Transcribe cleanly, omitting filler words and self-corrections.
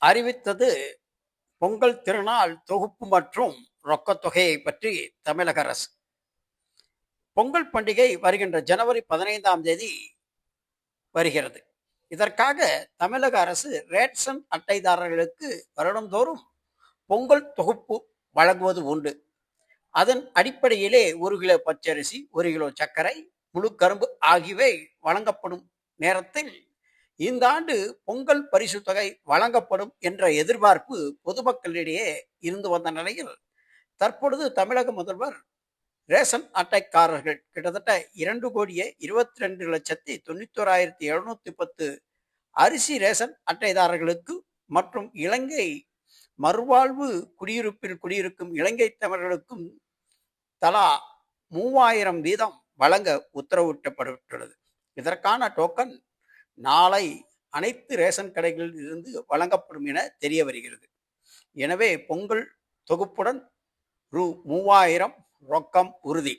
அறிவித்தது பொங்கல் திருநாள் தொகுப்பு மற்றும் ரொக்கத் தொகையை பற்றி தமிழக அரசு. பொங்கல் பண்டிகை வருகின்ற ஜனவரி 15ஆம் தேதி வருகிறது. இதற்காக தமிழக அரசு ரேஷன் அட்டைதாரர்களுக்கு வருடந்தோறும் பொங்கல் தொகுப்பு வழங்குவது உண்டு. அதன் அடிப்படையிலே 1 கிலோ பச்சரிசி, 1 கிலோ சர்க்கரை, முழு கரும்பு ஆகியவை வழங்கப்படும் நேரத்தில் இந்த ஆண்டு பொங்கல் பரிசு தொகை வழங்கப்படும் என்ற எதிர்பார்ப்பு பொதுமக்களிடையே இருந்து வந்த நிலையில் தற்பொழுது தமிழக முதல்வர் ரேஷன் அட்டைக்காரர்கள் கிட்டத்தட்ட 2,22,91,710 அரிசி ரேஷன் அட்டைதாரர்களுக்கு மற்றும் இலங்கை மறுவாழ்வு குடியிருப்பில் குடியிருக்கும் இலங்கை தமிழர்களுக்கும் தலா 3000 வீதம் வழங்க உத்தரவிட்டப்பட்டுள்ளது. இதற்கான டோக்கன் நாளை அனைத்து ரேஷன் கடைகளில் இருந்து வழங்கப்படும் என தெரிய வருகிறது. எனவே பொங்கல் தொகுப்புடன் ரூ. 3000 ரொக்கம் உறுதி.